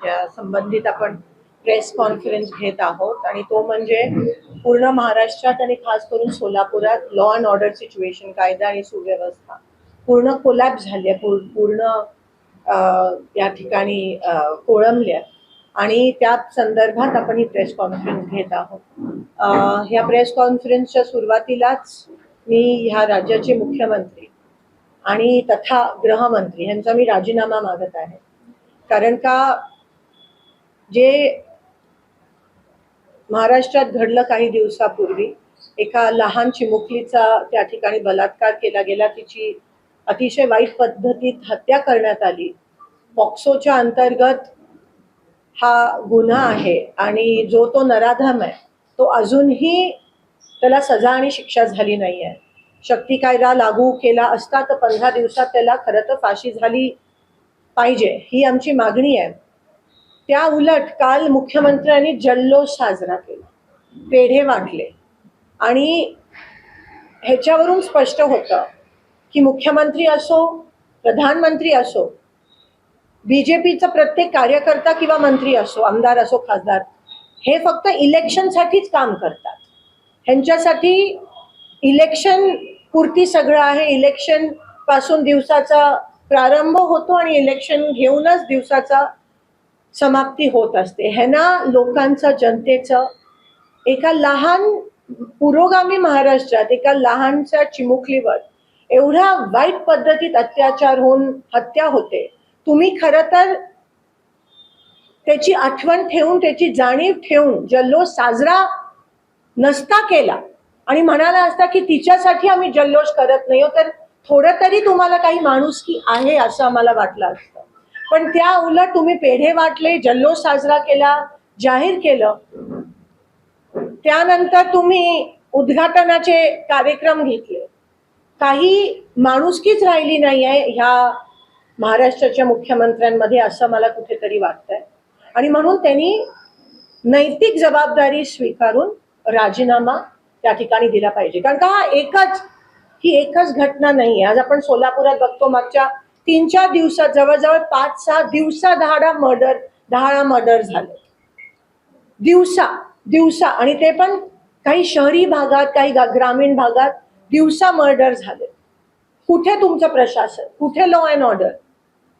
या संबंधित आपण प्रेस कॉन्फरन्स घेत आहोत आणि तो म्हणजे पूर्ण महाराष्ट्रात आणि खास करून सोलापुरात लॉ अँड ऑर्डर सिच्युएशन, कायदा आणि सुव्यवस्था पूर्ण कोलॅप्स झाली आहे, पूर्ण या ठिकाणी कोळंबल्या आणि त्या संदर्भात आपण ही प्रेस कॉन्फरन्स घेत आहोत। ह्या प्रेस कॉन्फरन्सच्या सुरुवातीलाच मी ह्या राज्याचे मुख्यमंत्री आणि तथा गृहमंत्री यांचा मी राजीनामा मागत आहे। कारण का जे महाराष्ट्रात घडलं काही दिवसापूर्वी, एका लहान चिमुकलीचा त्या ठिकाणी बलात्कार केला गेला, तिची अतिशय वाईट पद्धतीत हत्या करण्यात आली। पॉक्सोच्या अंतर्गत हा गुन्हा आहे आणि जो तो नराधम आहे तो अजूनही त्याला सजा आणि शिक्षा झाली नाही आहे। शक्ती कायदा लागू केला असता तर 15 दिवसात त्याला खरं तर फाशी झाली पाहिजे, ही आमची मागणी आहे। त्या उलट काल मुख्यमंत्र्यांनी जल्लोष साजरा केला, पेढे वाटले आणि ह्याच्यावरून स्पष्ट होतं की मुख्यमंत्री असो, प्रधानमंत्री असो, बीजेपीचा प्रत्येक कार्यकर्ता किंवा मंत्री असो, आमदार असो, खासदार, हे फक्त इलेक्शनसाठीच काम करतात। ह्यांच्यासाठी इलेक्शन पुरती सगळं आहे। इलेक्शन पासून दिवसाचा प्रारंभ होतो आणि इलेक्शन घेऊनच दिवसाचा समाप्ती होत असते। ह्यांना लोकांचं, जनतेचं एका लहान पुरोगामी महाराष्ट्रात एका लहानशा चिमुकलीवर एवढ्या वाईट पद्धतीत अत्याचार होऊन हत्या होते। तुम्ही खरं तर त्याची आठवण ठेवून, त्याची जाणीव ठेवून जल्लोष साजरा नसता केला आणि म्हणाला असता की तिच्यासाठी आम्ही जल्लोष करत नाही, तर थोडं तरी तुम्हाला काही माणुसकी आहे असं आम्हाला वाटलं असतं। पण त्या उलट तुम्ही पेढे वाटले, जल्लोष साजरा केला, जाहीर केलं। त्यानंतर तुम्ही उद्घाटनाचे कार्यक्रम घेतले। काही माणुसकीच राहिली नाही आहे ह्या महाराष्ट्राच्या मुख्यमंत्र्यांमध्ये असं मला कुठेतरी वाटतंय आणि म्हणून त्यांनी नैतिक जबाबदारी स्वीकारून राजीनामा त्या ठिकाणी दिला पाहिजे। कारण का ही एकच घटना नाही आहे। आज आपण सोलापुरात बघतो, मागच्या 3-4 दिवसात जवळजवळ 5-6 दिवसा दहाडा मर्डर झाले, दिवसा आणि ते पण काही शहरी भागात, काही ग्रामीण भागात दिवसा मर्डर झाले। कुठे तुमचं प्रशासन, कुठे लॉ अँड ऑर्डर,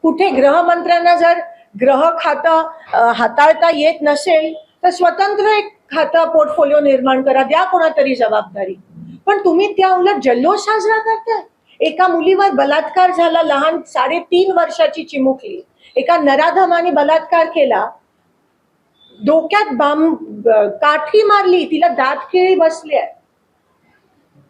कुठे गृहमंत्र्यांना जर गृह खातं हाताळता येत नसेल तर स्वतंत्र एक खातं पोर्टफोलिओ निर्माण करा, द्या कोणातरी जबाबदारी। पण तुम्ही त्या उलट जल्लोष साजरा करताय। एका मुलीवर बलात्कार झाला, लहान 3.5 वर्षाची चिमुकली, एका नराधमाने बलात्कार केला, डोक्यात काठी मारली, तिला दात खिळी बसली आहे,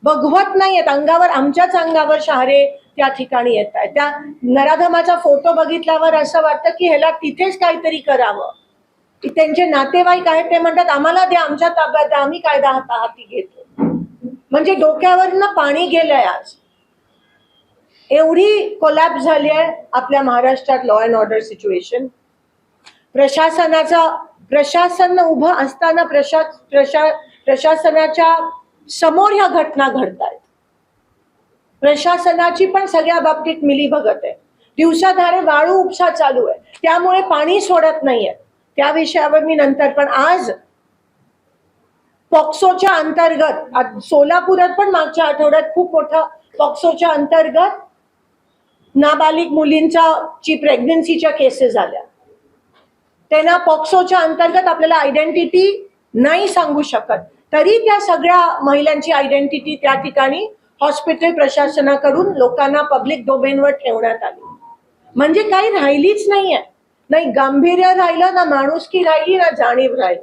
बघवत नाहीयेत, अंगावर, आमच्याच अंगावर शहारे त्या ठिकाणी येत आहेत। त्या नराधमाचा फोटो बघितल्यावर असं वाटतं की ह्याला तिथेच काहीतरी करावं। त्यांचे नातेवाईक आहेत ते म्हणतात आम्हाला द्या, आमच्या ताब्यात द्या, आम्ही कायदा हाती घेतो। म्हणजे डोक्यावरनं पाणी गेलंय। आज एवढी कोलॅप्स झाली आहे आपल्या महाराष्ट्रात लॉ अँड ऑर्डर सिच्युएशन। प्रशासन उभं असताना प्रशासनाच्या समोर ह्या घटना घडतायत। प्रशासनाची पण सगळ्या बाबतीत मिलीभगत आहे। दिवसाधारे वाळू उपसा चालू आहे, त्यामुळे पाणी सोडत नाहीये। त्या विषयावर मी नंतर, पण आज पॉक्सोच्या अंतर्गत सोलापुरात पण मागच्या आठवड्यात खूप मोठा पॉक्सोच्या अंतर्गत नाबालिग मुलींची प्रेग्नन्सीच्या केसेस आल्या। त्यांना पॉक्सोच्या अंतर्गत आपल्याला आयडेंटिटी नाही सांगू शकत, तरी त्या सगळ्या महिलांची आयडेंटिटी त्या ठिकाणी हॉस्पिटल प्रशासनाकडून लोकांना पब्लिक डोमेनवर ठेवण्यात आली। म्हणजे काही राहिलीच नाहीये, नाही गांभीर्य राहिलं, ना माणुसकी राहिली, ना जाणीव राहिली।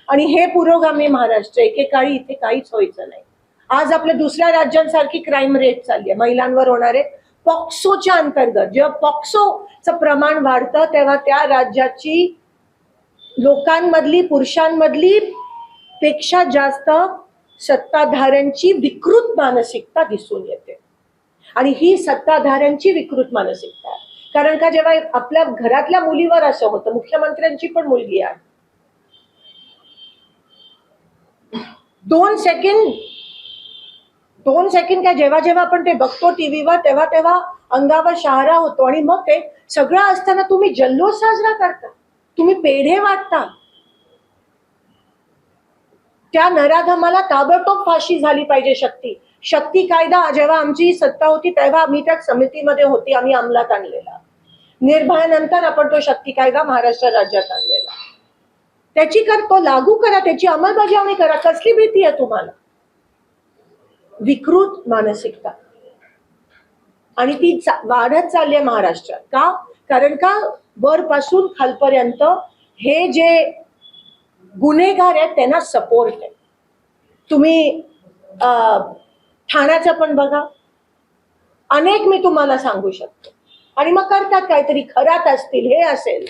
आणि हे पुरोगामी महाराष्ट्र, एकेकाळी इथे काहीच व्हायचं नाही। आज आपल्या दुसऱ्या राज्यांसारखी क्राईम रेट चालली आहे महिलांवर होणारे। पॉक्सोच्या अंतर्गत जेव्हा पॉक्सोचं प्रमाण वाढतं तेव्हा त्या राज्याची लोकांमधली, पुरुषांमधली पेक्षा जास्त सत्ताधाऱ्यांची विकृत मानसिकता दिसून येते। आणि ही सत्ताधाऱ्यांची विकृत मानसिकता आहे। कारण का जेव्हा आपल्या घरातल्या मुलीवर असं होतं, मुख्यमंत्र्यांची पण मुलगी आहे, 2 सेकंड काय, जेव्हा आपण ते बघतो टीव्हीवर तेव्हा अंगावर शहारा होतो। आणि मग ते सगळं असताना तुम्ही जल्लोष साजरा करता। तुम्ही पेढे वाटता. त्या नराधमाला ताबडतोब फाशी झाली पाहिजे. शक्ती कायदा जेव्हा आमची सत्ता होती तेव्हा मी त्या समितीमध्ये होती, आम्ही अंमलात आणलेला. निर्भयानंतर आपण तो शक्ती कायदा महाराष्ट्र राज्यात आणलेला. तो लागू करा, त्याची अंमलबजावणी करा. कसली भीती आहे तुम्हाला? विकृत मानसिकता आणि ती वाढत चालली आहे महाराष्ट्रात. का? कारण का वरपासून खालपर्यंत हे जे गुन्हेगार आहेत त्यांना सपोर्ट आहे. तुम्ही ठाण्याचं पण बघा, अनेक मी तुम्हाला सांगू शकतो. आणि मग करतात काहीतरी, खरात असतील, हे असेल.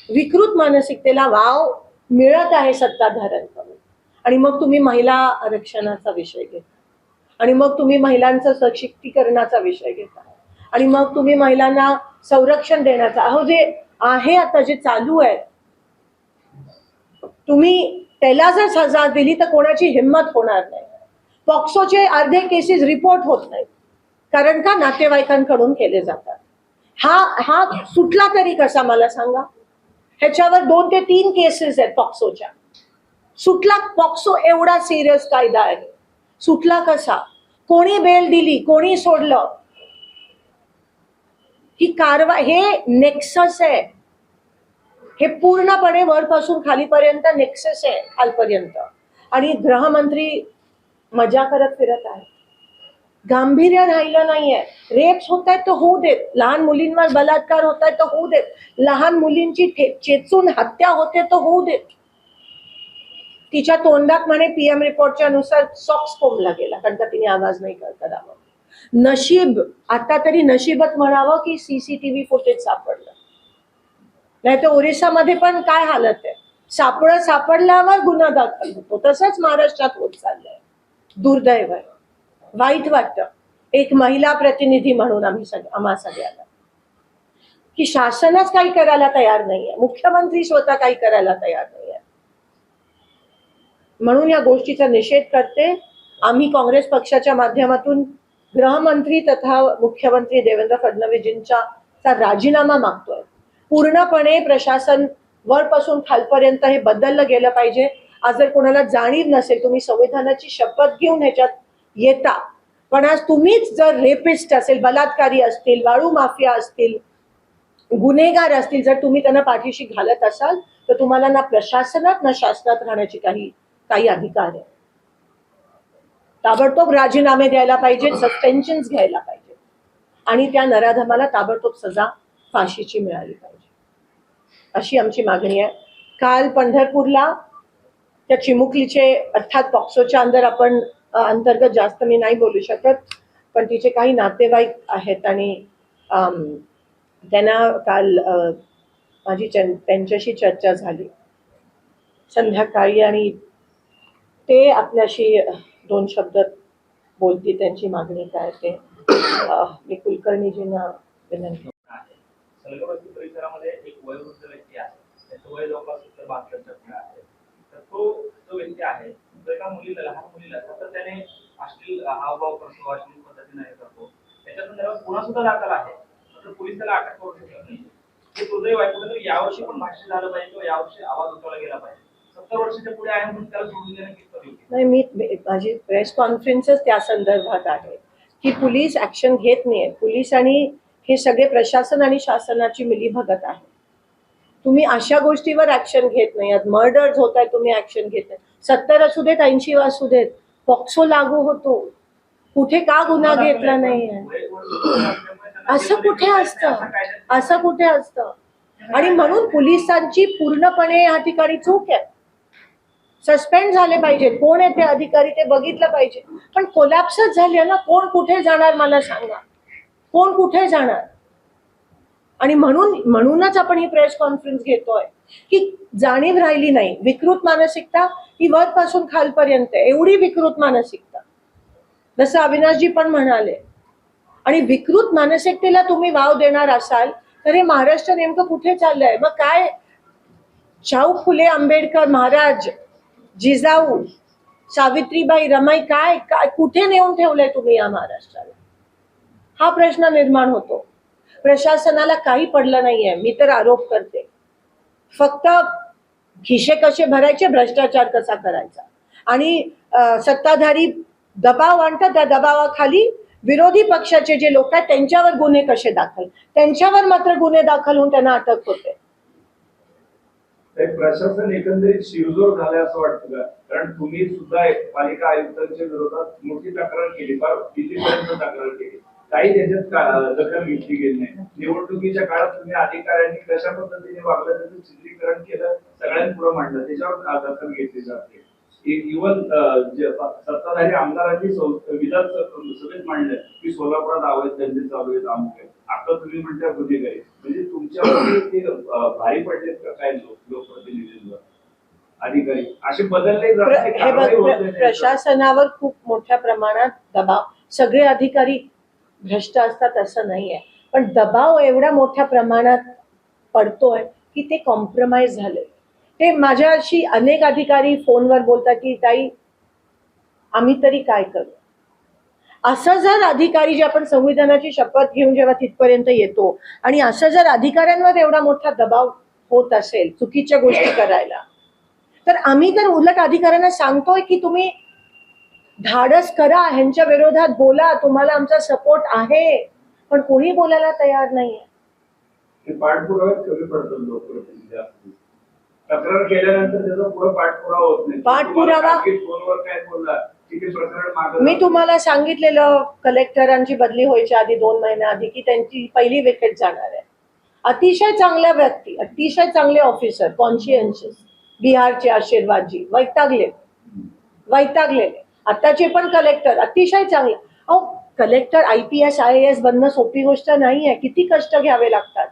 विकृत मानसिकतेला वाव मिळत आहे सत्ताधाऱ्यांकडून. आणि मग तुम्ही महिला आरक्षणाचा विषय घेता, आणि मग तुम्ही महिलांचं सशक्तीकरणाचा विषय घेता, आणि मग तुम्ही महिलांना संरक्षण देण्याचा, अहो जे आहे आता जे चालू आहे, तुम्ही त्याला जर सजा दिली तर कोणाची हिंमत होणार नाही. पॉक्सोचे अर्धे केसेस रिपोर्ट होत नाहीत, कारण का? नातेवाईकांकडून केले जातात. हा सुटला तरी कसा मला सांगा? ह्याच्यावर 2 ते 3 केसेस आहेत पॉक्सोच्या. सुटला. पॉक्सो एवढा सिरियस कायदा आहे, सुटला कसा? कोणी बेल दिली, कोणी सोडलं? ही कारवाई, हे नेक्सस आहे. हे पूर्णपणे वरपासून खालीपर्यंत नेक्सस आहे, खालपर्यंत. आणि गृहमंत्री मजा करत फिरत आहे. गांभीर्य राहिलं नाहीये. रेप्स होत आहेत तर होऊ देत, लहान मुलींवर बलात्कार होत आहेत तर होऊ देत, लहान मुलींची चेचून हत्या होते तर होऊ देत. तिच्या तोंडात म्हणे पीएम रिपोर्टच्या नुसार सॉक्स कोंबला गेला, कारण का तिने आवाज नाही करावा. नशीब, आता तरी नशीबच म्हणावं की सीसीटीव्ही फुटेज सापडलं. नाही तर ओरिसामध्ये पण काय हालत आहे. सापडल्यावर गुन्हा दाखल होतो. तसंच महाराष्ट्रात होत चाललंय. दुर्दैव आहे, वाईट वाटतं एक महिला प्रतिनिधी म्हणून आम्हा सगळ्याला, की शासनच काही करायला तयार नाहीये, मुख्यमंत्री स्वतः काही करायला तयार नाहीये. म्हणून या गोष्टीचा निषेध करते. आम्ही काँग्रेस पक्षाच्या माध्यमातून गृहमंत्री तथा मुख्यमंत्री देवेंद्र फडणवीसजींचा राजीनामा मागतोय. पूर्णपणे प्रशासन वरपासून खालपर्यंत हे बदललं गेलं पाहिजे. आज जर कोणाला जाणीव नसेल, तुम्ही संविधानाची शपथ घेऊन ह्याच्यात येता, पण आज तुम्हीच जर रेपिस्ट असेल, बलात्कारी असतील, वाळू माफिया असतील, गुन्हेगार असतील, जर तुम्ही त्यांना पाठीशी घालत असाल तर तुम्हाला ना प्रशासनात ना शासनात राहण्याची काही अधिकार आहे. ताबडतोब राजीनामे द्यायला पाहिजे, सस्पेन्शन घ्यायला पाहिजे, आणि त्या नराधमाला ताबडतोब सजा फाशीची मिळाली पाहिजे, अशी आमची मागणी आहे. काल पंढरपूरला त्या चिमुकलीचे, अर्थात पॉक्सोच्या अंतर्गत जास्त मी नाही बोलू शकत, पण तिचे काही नातेवाईक आहेत आणि त्यांना काल माझी त्यांच्याशी चर्चा झाली संध्याकाळी, आणि ते आपल्याशी 2 शब्द बोलतील. त्यांची मागणी काय ते मी कुलकर्णीजींना विनंती. सलगवस्ती परिसरामध्ये एक वयोवृद्ध व्यक्ती आहे, त्याचं वय जवळपास 70-72 आहे. तर तो व्यक्ती आहे, तो एका मुलीला, लहान मुलीला सातत्याने अश्लील हावभाव करतो, अश्लील पद्धतीने हे करतो. त्याच्या संदर्भात गुन्हा सुद्धा दाखल आहे, मात्र पोलीस त्याला अटक करू शकत नाही. हे दुर्दैव आहे. कुठेतरी यावर्षी पण भाष्य झालं पाहिजे किंवा यावर्षी आवाज उठवला गेला पाहिजे. 70 वर्षाच्या पुढे आहे म्हणून त्याला सोडून देणं कितपत योग्य? नाही, माझी प्रेस कॉन्फरन्सच त्या संदर्भात आहे की पोलीस ऍक्शन घेत नाहीये. पोलीस आणि हे सगळे प्रशासन आणि शासनाची मिलीभगत आहे. तुम्ही अशा गोष्टीवर ऍक्शन घेत नाही. मर्डर्स होत आहेत, तुम्ही ऍक्शन घेत नाही. 70 असू देत, 80 असू देत, पॉक्सो लागू होतो. कुठे का गुन्हा घेतला नाहीये? असं कुठे असतं? आणि म्हणून पोलिसांची पूर्णपणे या ठिकाणी चूक आहे. सस्पेंड झाले पाहिजे. कोण आहे ते अधिकारी ते बघितलं पाहिजे. पण कोलॅप्सच झाले ना. कोण कुठे जाणार मला सांगा? कोण कुठे जाणार? आणि म्हणूनच आपण ही प्रेस कॉन्फरन्स घेतोय की जाणीव राहिली नाही. विकृत मानसिकता ही वरपासून खालपर्यंत, एवढी विकृत मानसिकता, जसं अविनाशजी पण म्हणाले. आणि विकृत मानसिकतेला तुम्ही वाव देणार असाल तर हे महाराष्ट्र नेमकं कुठे चाललंय? मग काय शाहू फुले आंबेडकर महाराज, जिजाऊ, सावित्रीबाई, रमाई, काय कुठे नेऊन ठेवलंय तुम्ही या महाराष्ट्राला? हा प्रश्न निर्माण होतो. प्रशासनाला काही पडलं नाहीये, मी तर आरोप करते. फक्त खिशे कसे भरायचे, भ्रष्टाचार कसा करायचा, आणि सत्ताधारी दबाव आणतात, त्या दबावाखाली विरोधी पक्षाचे जे लोक आहेत त्यांच्यावर गुन्हे कसे दाखल, त्यांच्यावर मात्र गुन्हे दाखल होऊन त्यांना अटक होते. प्रशासन एकंदरीत शिरजोर झालंय असं वाटतं का? कारण तुम्ही सुद्धा पालिका आयुक्तांच्या विरोधात मोठी तक्रार केली, फार दिल्लीपर्यंत तक्रार केली, काही त्याच्यात दखल घेतली गेली नाही. निवडणुकीच्या काळात तुम्ही अधिकाऱ्यांनी कशा पद्धतीने वागलं त्याचं चित्रीकरण केलं, सगळ्यांपुढे मांडलं, त्याच्यावर दखल घेतली जाते. इव्हन सत्ताधारी आमदारांनी विधानसभेत मांडलं की सोलापुरात अवैध धंदे चालू आहेत, अमुक आहे. आता तुम्ही म्हणता गुन्हेगारी, म्हणजे तुमच्यावरती ते भारी पडलेत का काय लोकप्रतिनिधींवर, अधिकारी असे बदलले हे बघ, प्रशासनावर खूप मोठ्या प्रमाणात दबाव, सगळे अधिकारी भ्रष्ट असतात असं नाही आहे, पण दबाव एवढ्या मोठ्या प्रमाणात पडतोय की ते कॉम्प्रोमाइज झाले. ते माझ्याशी अनेक अधिकारी फोनवर बोलतात की ताई आम्ही तरी काय करू. असं जर अधिकारी, जे आपण संविधानाची शपथ घेऊन जेव्हा तिथपर्यंत येतो आणि असं जर अधिकाऱ्यांवर एवढा मोठा दबाव होत असेल चुकीच्या गोष्टी करायला, तर आम्ही तर उलट अधिकाऱ्यांना सांगतोय की तुम्ही धाडस करा, ह्यांच्या विरोधात बोला, तुम्हाला आमचा सपोर्ट आहे, पण कोणी बोलायला तयार नाहीये. पाठपुरावा कमी पडतात लोकप्रतिनिधी, तक्रार केल्यानंतर त्याचा पुढे पाठपुरावा होत नाही. पाठपुरावा फोनवर काय बोलला, मी तुम्हाला सांगितलेलं कलेक्टरांची बदली व्हायच्या आधी 2 महिन्याआधी की त्यांची पहिली विकेट जाणार आहे. अतिशय चांगल्या व्यक्ती, अतिशय चांगले ऑफिसर, कॉन्शियन्शियस, बिहारचे आशीर्वादजी, वैतागलेले. आताचे पण कलेक्टर अतिशय चांगले. अहो, कलेक्टर IPS IAS बनणं सोपी गोष्ट नाही आहे, किती कष्ट घ्यावे लागतात.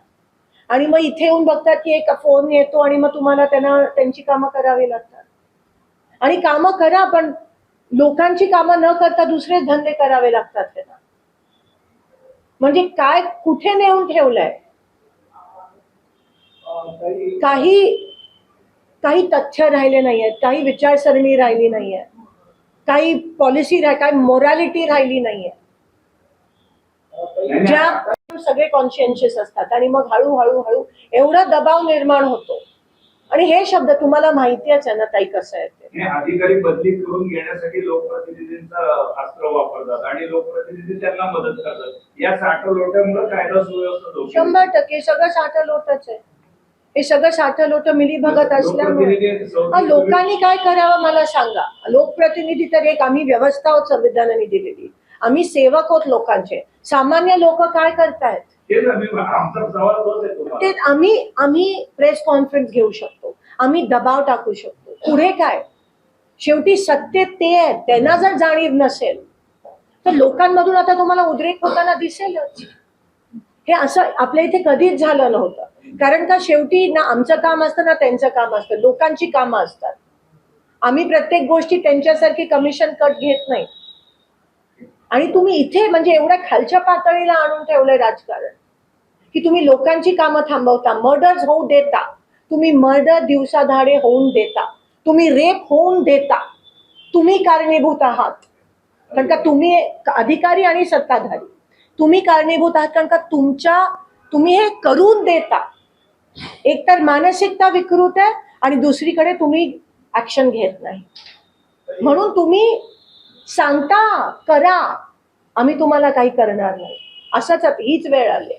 आणि मग इथे येऊन बघतात की एक फोन येतो आणि मग तुम्हाला त्यांची कामं करावी लागतात. आणि कामं करा, पण लोकांची कामं न करता दुसरेच धंदे करावे लागतात त्यांना. म्हणजे काय कुठे नेऊन ठेवलंय. काही तथ्य राहिले नाही आहेत, काही विचारसरणी राहिली नाहीये, काही पॉलिसी, काही मोरॅलिटी राहिली नाहीये. ज्या सगळे कॉन्शियन्शियस असतात आणि मग हळूहळू एवढा दबाव निर्माण होतो. आणि हे शब्द तुम्हाला माहितीच आहे ना ताई कसं आहे ते. अधिकारी बदली करून घेण्यासाठी लोकप्रतिनिधींचा अस्त्र वापरतात आणि लोकप्रतिनिधी त्यांना मदत करतात. या साठवलोट्यामुळे कायदा सुव्यवस्था 100% सगळं साठवलोटच आहे. हे सगळं साठवलोट मिलीभगत असल्यामुळे लोकांनी काय करावं मला सांगा. लोकप्रतिनिधी तर एक आम्ही व्यवस्था आहोत संविधानाने दिलेली, आम्ही सेवक आहोत लोकांचे. सामान्य लोक काय करतायत ते आम्ही प्रेस कॉन्फरन्स घेऊ शकतो, आम्ही दबाव टाकू शकतो. पुढे काय, शेवटी सत्तेत ते आहेत, त्यांना जर जाणीव नसेल तर लोकांमधून आता तुम्हाला उद्रेक होताना दिसेलच. हे असं आपल्या इथे कधीच झालं नव्हतं. कारण का शेवटी ना आमचं काम असतं ना त्यांचं काम असतं, लोकांची कामं असतात. आम्ही प्रत्येक गोष्टी त्यांच्यासारखी कमिशन कट घेत नाही. आणि तुम्ही इथे म्हणजे एवढ्या खालच्या पातळीला आणून ठेवलंय राजकारण की तुम्ही लोकांची कामं थांबवता, मर्डर्स होऊ देता, तुम्ही मर्डर दिवसाधाडे होऊन देता, तुम्ही रेप होऊन देता, तुम्ही कारणीभूत आहात. कारण का तुम्ही अधिकारी आणि सत्ताधारी तुम्ही कारणीभूत आहात. कारण का तुम्ही हे करून देता. एकतर मानसिकता विकृत आहे आणि दुसरीकडे तुम्ही ऍक्शन घेत नाही. म्हणून तुम्ही सांगता करा, आम्ही तुम्हाला काही करणार नाही. असंच हीच वेळ आली.